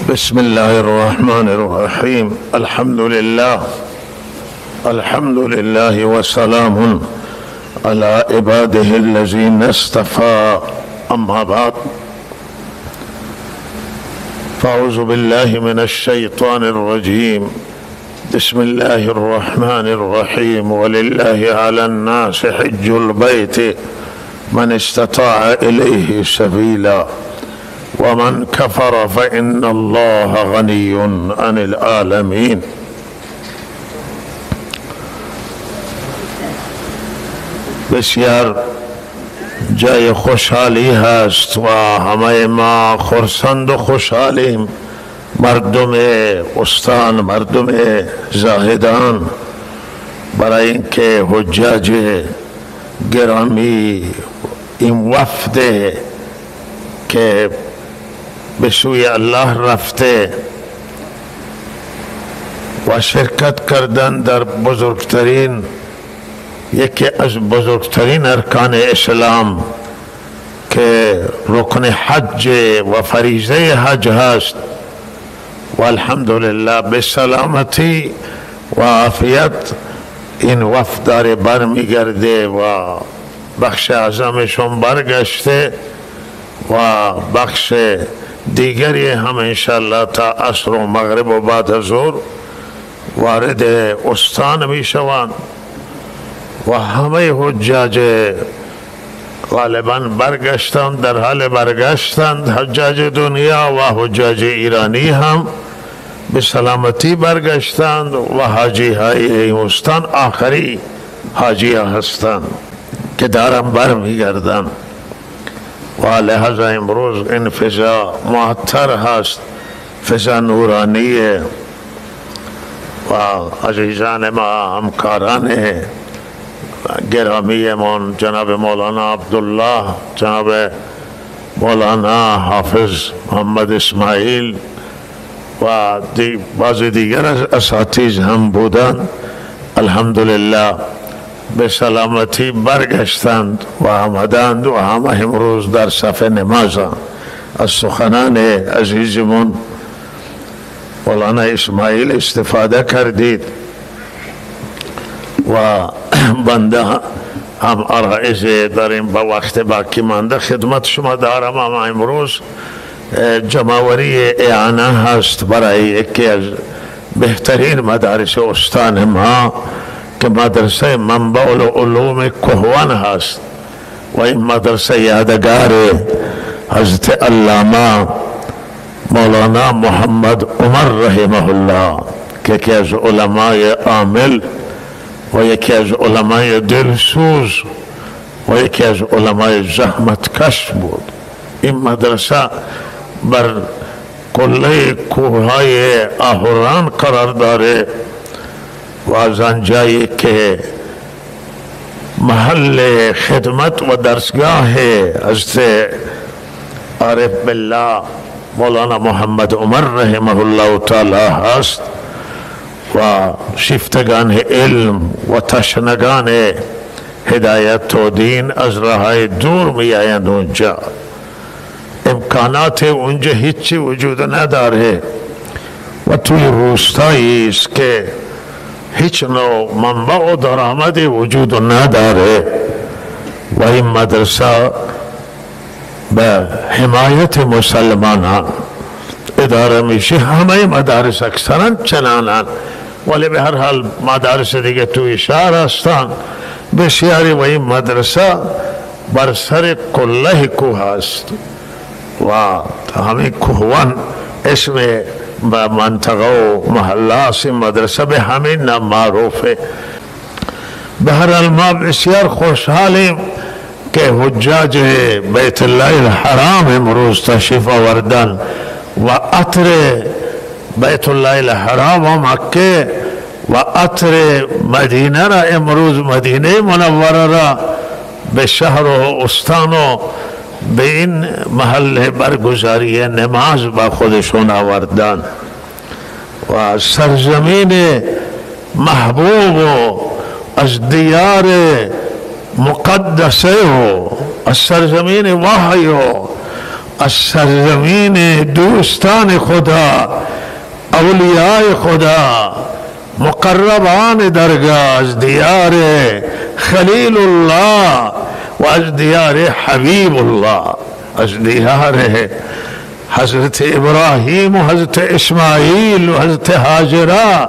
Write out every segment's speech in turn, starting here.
بسم الله الرحمن الرحيم. الحمد لله وسلام على عباده الذين اصطفى. أما بعد، فأعوذ بالله من الشيطان الرجيم. بسم الله الرحمن الرحيم. ولله على الناس حج البيت من استطاع إليه سبيلا ومن كفر فإن الله غني عن العالمين. بسیار جای خوشحالی هست و همه ما خرسند و خوشحالیم، مردم استان، مردم زاهدان، برای اینکه حجاج گرامی، این وفد که به سوی الله رفته و شرکت کردن در بزرگترین، یکی از بزرگترین ارکان اسلام که رکن حج و فریضه حج هست، و الحمدلله به سلامتی و عافیت این وفد داره برمیگرده و بخش اعظمشون برگشته و بخش دیگری هم انشاءالله تا عصر و مغرب و بعد از ظهر وارد استان می شوند و همه حجاج غالبا برگشتند، در حال برگشتند، حجاج دنیا و حجاج ایرانی هم به سلامتی برگشتند و حاجی های این استان آخری حاجی ها هستند که دارن برمیگردند. و لحظه امروز این فضا معطر هست، فضا نورانیه و عزیزان ما، همکاران گرامی من، جناب مولانا عبدالله، جناب مولانا حافظ محمد اسماعیل و بعض دیگر اساتید هم بودند، الحمدلله به سلامتی برگشتند و آمدند و همه امروز در صف نمازند. از سخنان عزیزمون مولانا اسماعیل استفاده کردید و بنده هم عرائض داریم، با وقت باقی مانده خدمت شما دارم. اما امروز جمعوری اعانه هست برای یکی از بهترین مدارس استان ما که مدرسه منبع العلوم کهوان هست و این مدرسه یادگار حضرت علامه مولانا محمد عمر رحمه الله که یکی از علمای عامل و یکی از علمای دلسوز و یکی از علمای زحمتکش بود. این مدرسه بر کله کوههای آهوران قرار داره و از آنجایی که محل خدمت و درسگاه حضرت عارف بالله مولانا محمد عمر رحمه الله تعالی هست و شیفتگان علم و تشنگان هدایت و دین از راه دور می آیند اونجا. امکانات اونجا هیچی وجود نداره و توی روستایی است که هیچ نوع منبع و درآمدی وجود نداره و این مدرسه به حمایت مسلمانان اداره میشه. همه مدارس اکثرا چنانن، ولی به هر حال مدارس دیگه توی شهر هستن بسیاری و این مدرسه بر سر کله کوه است و همین کوهوان اسم و منطقه و محله است. این مدرسه به همین نام معروفه. به هر حال ما بسیار خوشحالیم که حجاج بیت الله الحرام امروز تشریف آوردن و عطر بیت الله الحرام و مکه و عطر مدینه را امروز، مدینه منوره را به شهر و استان و به این محل برگزاری نماز با خودشون آوردن و سرزمین محبوب و از دیار مقدسه و از سرزمین وحی و از سرزمین دوستان خدا، اولیاء خدا، مقربان درگاه، از دیار خلیل الله و از دیار حبیب الله، از دیار حضرت ابراهیم و حضرت اسماعیل و حضرت هاجرہ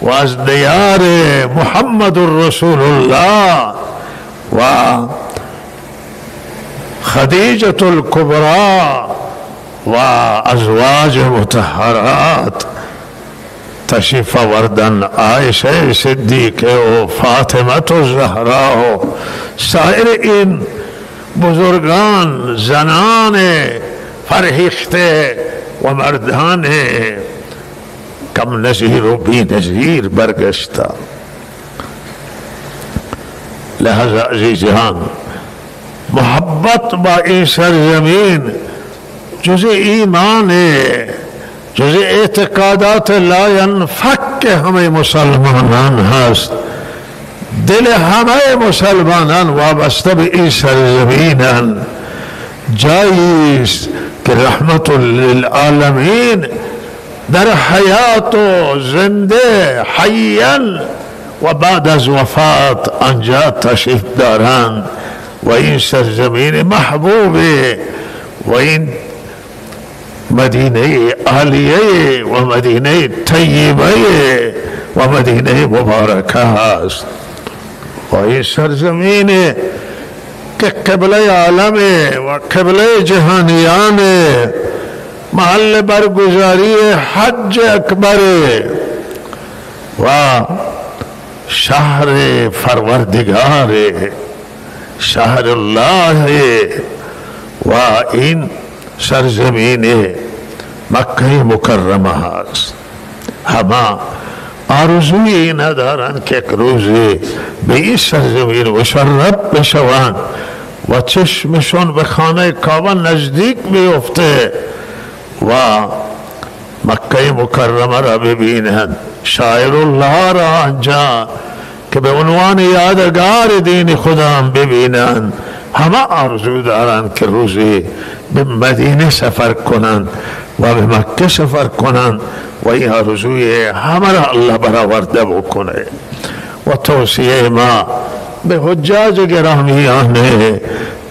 و از دیار محمد رسول الله و خدیجة الکبری و ازواج مطهرات تشریف آوردن، عایشه صدیقه و فاطمه الزهرا و سایر این بزرگان، زنان فرهیخته و مردان کم نظیر و بی نظیر برگشتند. لہذا عزیزان، محبت با این سرزمین جز ایمان، جز اعتقادات لا ينفك همه مسلمانان هست. دل همه مسلمانان وابسته به این سرزمینند. جایی است که رحمت للعالمین در حیات و زنده حیا و بعد از وفات آنجا تشریف دارند و این سرزمین محبوبه و این مدینه عالیه و مدینه طیبه و مدینه مبارکه است و این سرزمین که قبله عالمه و قبله جهانیانه، محل برگزاری حج اکبره و شهر فروردگاره، شهر الله و این سرزمین مکه مکرمه است. همه آرزویی ندارند که یک روزی به این سرزمین مشرف بشوند و چشمشون به خانه کعبه نزدیک بیفته و مکه مکرمه را ببینند، شاعر الله را آنجا که به عنوان یادگار دین خدا ببینند. همه آرزو دارند که روزی به مدینه سفر کنند و به مکه سفر کنند و این آرزوی همه را الله برآورده بکنه. و توصیه ما به حجاج گرامیانه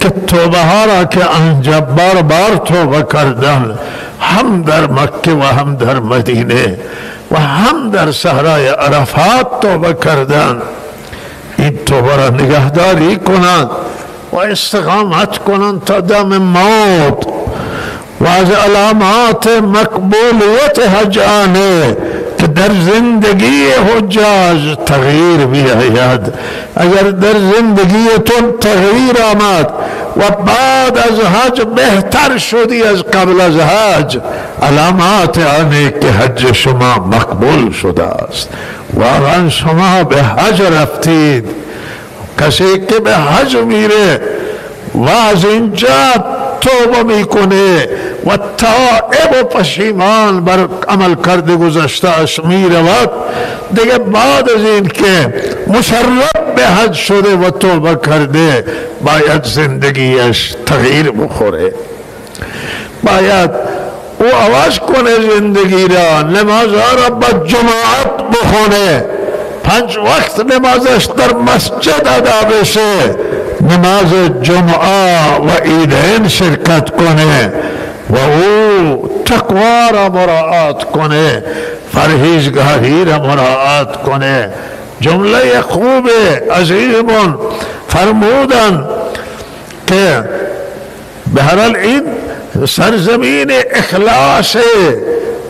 که توبه ها را که آنجا بار بار توبه کردن، هم در مکه و هم در مدینه و هم در صحرای عرفات توبه کردن، این توبه را نگهداری کنند و استقامت کنند تا دم موت. و از علامات مقبولیت حجانه که در زندگی حجاج تغییر بیاید. اگر در زندگی تو تغییر آمد و بعد از حج بهتر شدی از قبل از حج، علامات آنه که حج شما مقبول شده است. واقعا شما به حج رفتید. کسی که به حج میره و از اینجا توبه میکنه و تائب و پشیمان بر عمل کرده گذشته اش میرود، دیگه بعد از این که مشرف به حج شده و توبه کرده باید زندگیش تغییر بخوره، باید او عوض کنه زندگی را، نمازها را با جماعت بخونه، 5 وقت نمازش در مسجد ادا بشه، نماز جمعه و عیدین شرکت کنه و او تقوا را مراعات کنه، پرهیزگاری را مراعات کنه. جمله خوب عزیزمون فرمودن که به هر حال این سرزمین اخلاص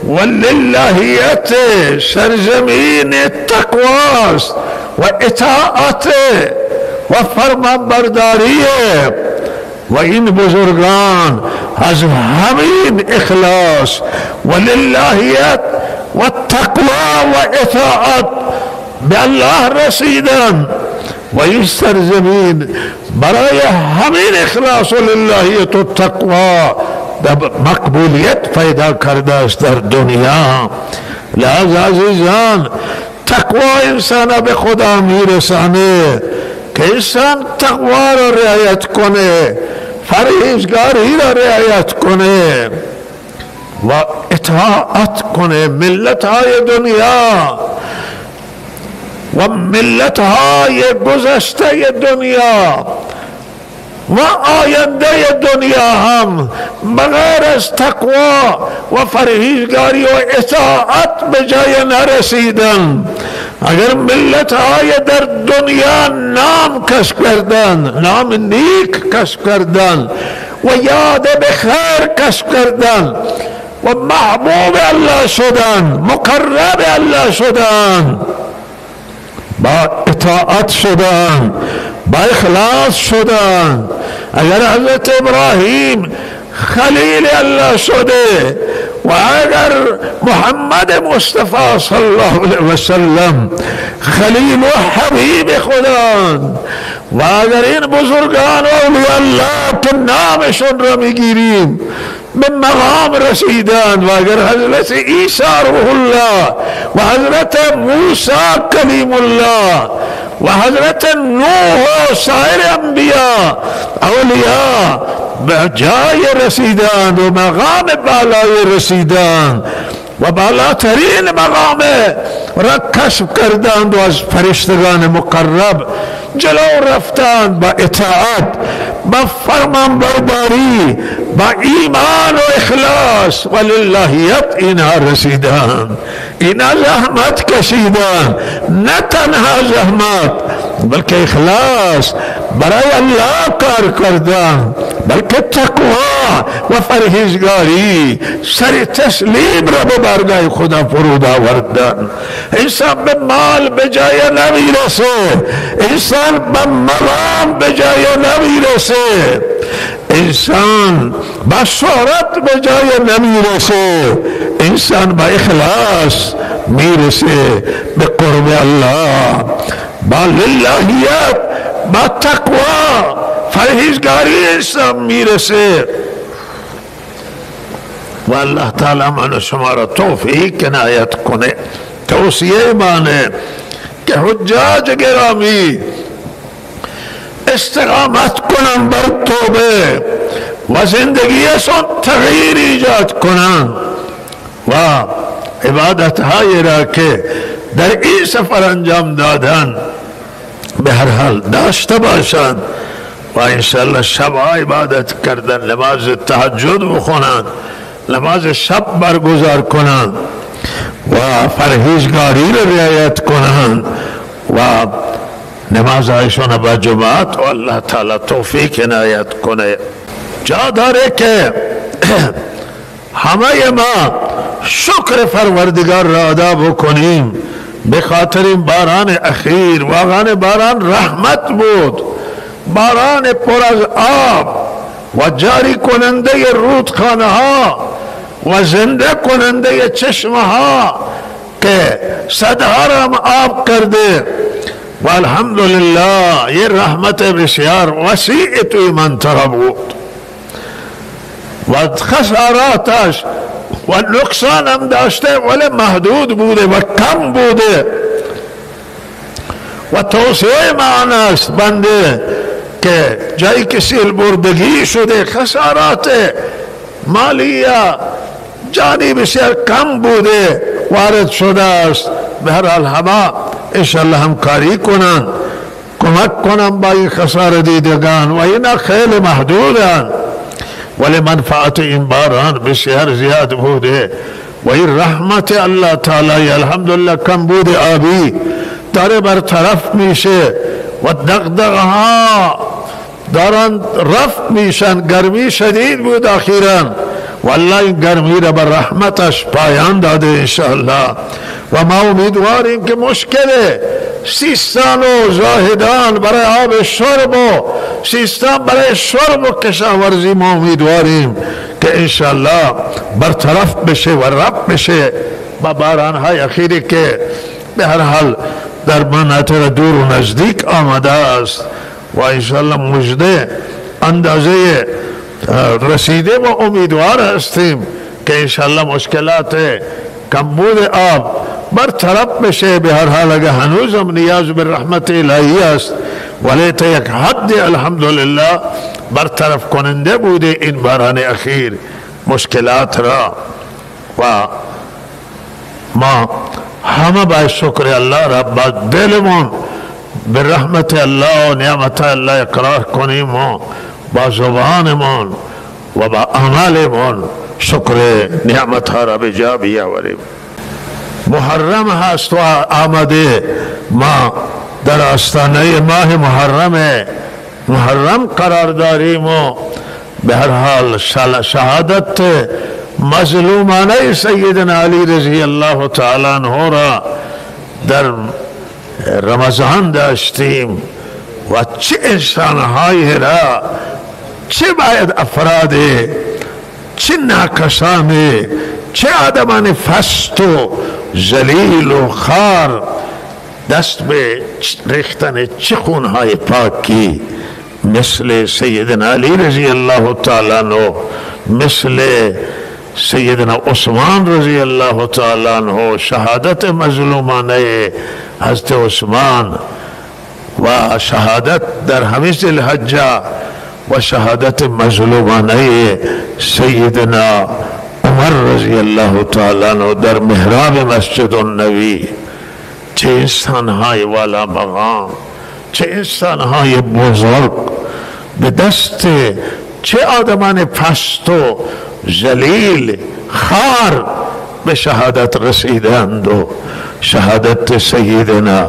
و للهیت، سرزمین تقواست و اطاعت و فرمانبرداریه و این بزرگان از همین اخلاص و للهیت و تقوا و اطاعت به الله رسیدن و این سرزمین برای همین اخلاص و للهیت و تقوا مقبولیت پیدا کرده است در دنیا. لذا عزیزان، تقوا انسان به خدا میرسانه که انسان تقوا را رعایت کنه، پرهیزگاری را رعایت کنه و اطاعت کنه ملت های دنیا و ملت های گذشته دنیا و آینده دنیا هم بغیر از تقوا و پرهیزگاری و اطاعت به جای نرسیدن. اگر ملت های در دنیا نام کسب کردن، نام نیک کسب کردن و یاد به خیر کسب کردن و محبوب الله شدن، مقرب الله شدن، با اطاعت شدن، با اخلاص شدن. اگر حضرت ابراهیم خلیل الله شده و اگر محمد مصطفی صلی الله علیه وسلم خلیل و حبیب خدان و اگر این بزرگان اولیاء الله که نامشون را میگیریم به مقام رسیدن و اگر حضرت عیسی روح الله و حضرت موسی کلیم الله و حضرت نوح و سایر انبیاء اولیاء به جای رسیدند و مقام بالای رسیدند و بالاترین مقام را کسب کردند و از فرشتگان مقرب جلو رفتند با اطاعت، با فرمان برداری، با ایمان و اخلاص و للهیت اینها رسیدند. اینها زحمت کشیدند، نه تنها زحمت بلکه اخلاص برای الله کار کردند، بلکه تقوا و پرهیزگاری سر تسلیم را به بارگاه خدا فرود آوردند. انسان به مال به جای نمیرسه، انسان به مقام به جای نمیرسه، انسان با شهرت به جای نمیرسه، انسان با اخلاص میرسه به قرب الله، با للهیت، با تقوا پرهیزگاری انسان میرسه. و الله تعالی من شما را توفیق عنایت کنه. توصیه مانه که حجاج گرامی استقامت کنن بر توبه و زندگیشون تغییر ایجاد کنن و عبادت های را که در این سفر انجام دادن به هر حال داشته باشند و انشاءالله شب عبادت کردن، نماز تهجد بخونند، نماز شب برگزار کنند و پرهیزگاری را رعایت کنند و نمازهایشان با جماعت و الله تعالی توفیق عنایت کنه. جا داره که همه ما شکر پروردگار را ادا بکنیم به خاطر این باران اخیر. واقعا باران رحمت بود، باران پر از آب و جاری کننده رودخانه ها و زنده کننده چشمه ها که صدها را هم آب کرده و الحمدلله یہ رحمت بسیار وسیع توی منطقه بود و خساراتش و نقصان هم داشته ولی محدود بوده و کم بوده. و توصیه معنا است بنده که جایی که سیل بردگی شده خسارات مالیه جانی بسیار کم بوده وارد شده است. به هر حال همه انشاءالله همکاری کنند، کمک کنند با این خسار دیدگان و اینا خیلی محدودند ولی منفعت این باران بسیار زیاد بوده و این رحمت الله تعالی الحمدلله کم بوده آبی داره برطرف میشه و دغدغه ها دارن رفت میشن. گرمی شدید بود اخیراً والله این گرمی را بر رحمتش پایان داده انشاءالله و ما امیدواریم که مشکل سیستان و زاهدان برای آب شرب و سیستان برای شرب و کشاورزی ما امیدواریم که انشاءالله برطرف بشه و رفع بشه با بارانهای اخیری که به هر حال در مناطق دور و نزدیک آمده است و انشاءالله مجده اندازه رسیده و امیدوار هستیم که انشاءالله مشکلات کمبود آب برطرف بشه. به هر حال اگر هنوز هم نیاز به رحمت الهی است ولی تا یک حد الحمدلله برطرف کننده بوده این باران اخیر مشکلات را. و ما همه با شکر الله را با دلمون به رحمت الله و نعمت الله اقرار کنیم و با زبانمون و با عملمون شکر نعمت ها را به جا بیاوریم. محرم هست و آمده، ما در آستانه ماه محرم قرار داریم و به هر حال شهادت مظلومانه سیدنا علی رضی الله تعالی عنه را در رمضان داشتیم و چه انسانهایی را، چه باید افراد، چه ناکسان، چه آدمان فست و ذلیل و خار دست به ریختن چه خونهای پاکی مثل سیدنا علی رضی الله تعالی عنه، مثل سیدنا عثمان رضی الله تعالی عنه، شهادت مظلومانه حضرت عثمان و شهادت در همین ذوالحجه و شهادت مظلومانه سیدنا عمر رضی الله تعالی عنه در محراب مسجد النبی. چه انسانهای والا مقام، چه انسانهای بزرگ به دست چه آدمان پست و ذلیل خار به شهادت رسیدند و شهادت سیدنا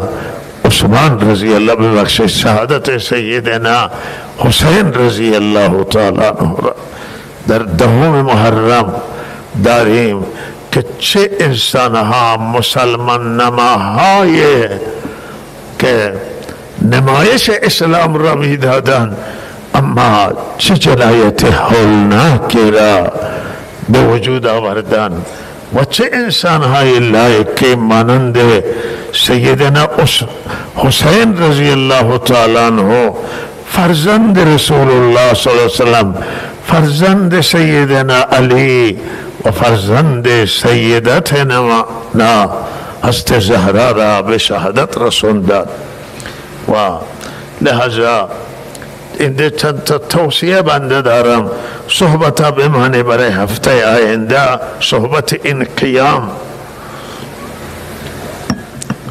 عثمان رضی الله ببخشید شهادت سیدنا حسین رضی الله تعالی عنه در دهم محرم داریم که چه انسانها مسلمان نماهای که نمایش اسلام را می دادن، اما چه جنایت هولناکی را به وجود آوردن و چه انسانهای لایق مانند سیدنا حسین رضی الله تعالی عنه فرزند رسول الله صلی الله علیه وسلم، فرزند سیدنا علی و فرزند سیدتنا حضرت زهرا را به شهادت رسوندند. و لحظه اینجا چند تا توصیه بنده دارم، صحبت ها بمانه برای هفته آینده، صحبت این قیام.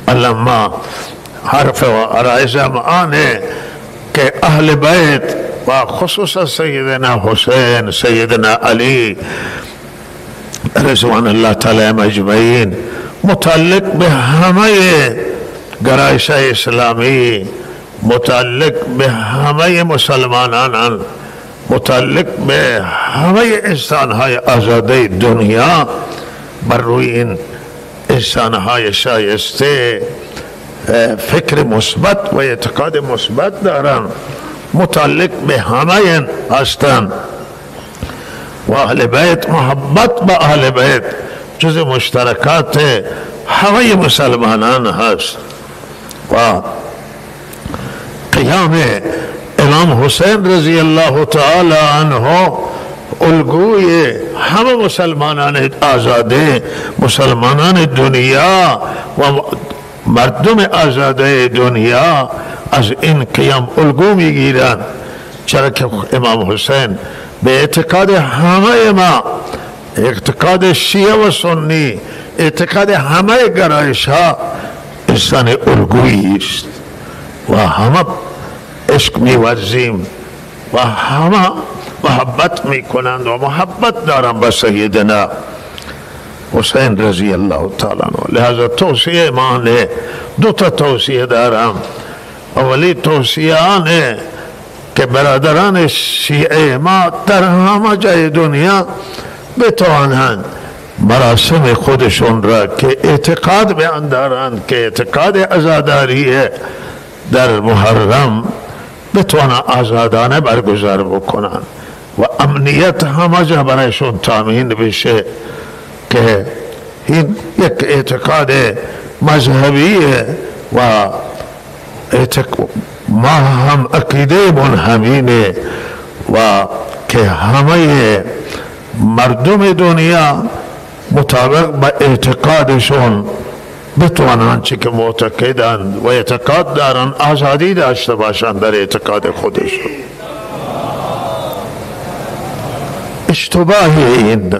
علما حرف و عرائزم آنه که اهل بیت و خصوصا سیدنا حسین، سیدنا علی رضوان الله تعالی مجمعین متعلق به همه گرایش اسلامی، متعلق به همه مسلمانان، متعلق به همه انسانهای آزاده دنیا، بر روی این انسانهای شایسته فکر مثبت و اعتقاد مثبت دارن، متعلق به همه هستند و اهل بیت، محبت با اهل بیت جز مشترکات همه مسلمانان هست. و قیام امام حسین رضی الله تعالی عنه الگوی همه مسلمانان آزاده، مسلمانان دنیا و مردم آزاده دنیا از این قیام الگو میگیرند، چرا که امام حسین به اعتقاد همه ما، اعتقاد شیعه و سنی، اعتقاد همه گرایش ها انسان الگویی است و همه عشق می‌ورزیم و همه محبت میکنند و محبت دارم به سیدنا حسین رضی الله تعالی عنه. لہذا توصیه مانه، دو تا توصیه دارم. اولی توصیه آنه که برادران شیعه ما در همه جای دنیا بتوانند مراسم خودشون را که اعتقاد به آن دارند که اعتقاد عزاداری در محرم بتوانند آزادانه برگزار بکنند و امنیت همه جا برایشون تامین بشه که این یک اعتقاد مذهبی و ما هم عقیده من همینه و که همه مردم دنیا مطابق با اعتقادشون بتوانند چی که معتقدند و اعتقاد دارن آزادی داشته باشند در اعتقاد خودشون. اشتباه این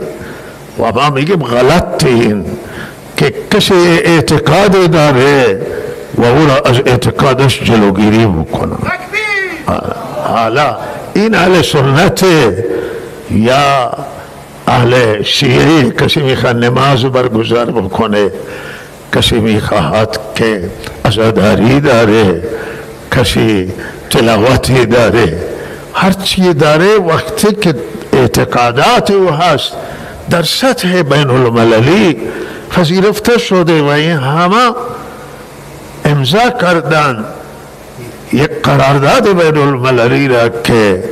و ما میگیم غلط این که کسی اعتقاد داره و او را از اعتقادش جلوگیری بکنه. حالا این اهل سنت یا اهل شیعه، کسی میخواد نماز برگزار بکنه، کسی میخواهد که عزاداری داره، کسی تلاوتی داره، هر چی داره، وقتی که اعتقادات او هست در سطح بین المللی پذیرفته شده و این همه امضا کردن یک قرارداد بین المللی را که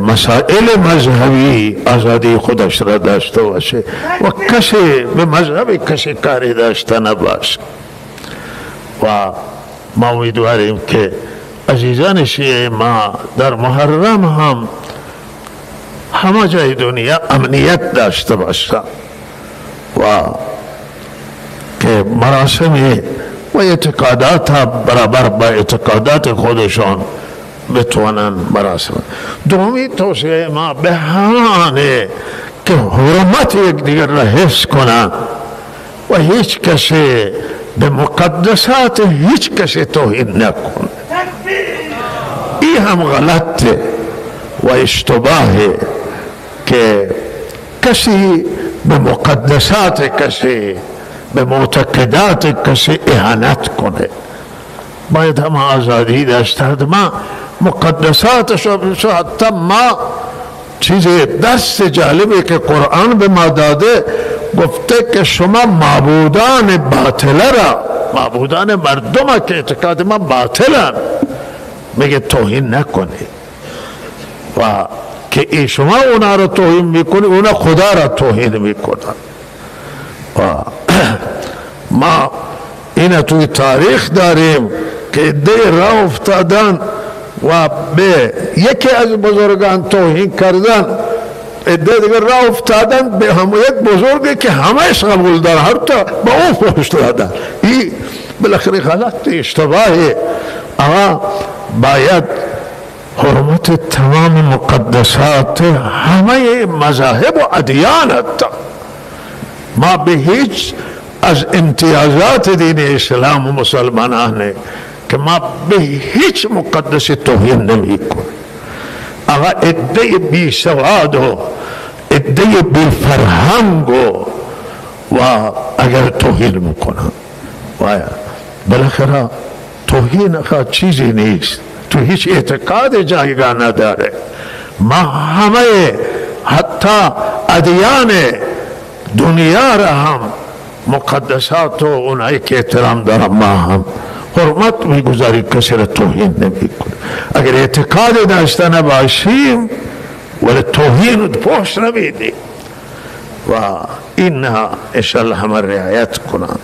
مسائل مذهبی آزادی خودش را داشته باشه و کسی به مذهب کسی کاری داشته نباشه. و ما امیدواریم که عزیزان شیعه ما در محرم هم همه جای دنیا امنیت داشته باشه و که مراسم و اعتقادات برابر با اعتقادات خودشان بتوانن مراسم. دومی توصیه ما به همانه که حرمت یک دیگر را حفظ کنند و هیچ کسی به مقدسات هیچ کسی توهین نکنه. این هم غلطه و اشتباهه که کسی به مقدسات کسی، به معتقدات کسی اهانت کنه. باید هم آزادی داشتند. ما مقدساتش و حتی ما چیز دست جالبی که قرآن به ما داده، گفته که شما معبودان باطله را، معبودان مردم که اعتقاد ما باطلن، میگه توهین نکنید و که ای شما اونا را توهین میکنی، اونا خدا را توهین میکنن. و ما این توی تاریخ داریم که عده راه افتادن و به یکی از بزرگان توهین کردن، عده دیگر راه افتادن به هم یک بزرگی که همهش قبول دارن، حتی به اون فحش دادن. این بالاخره غلط اشتباهی. اما باید حرمت تمام مقدسات همه مذاهب و ادیان، حتی ما به هیچ از امتیازات دین اسلام و مسلمانان که ما به هیچ مقدس توهین نمی کنیم. اما عده بی سواد و عده بی فرهنگ و اگر توهین میکنن و بالاخره توهین چیزی نیست، تو هیچ اعتقاد جایگاه نداره. ما همه حتی ادیان دنیا را هم مقدسات و اونایی که احترام دارن ما هم حرمت میگذاری، کسی را توهین نمی کنیم. اگر اعتقاد داشته نباشیم ولی توهین و پشت نمیدیم و اینها انشاءالله همه رعایت کنند.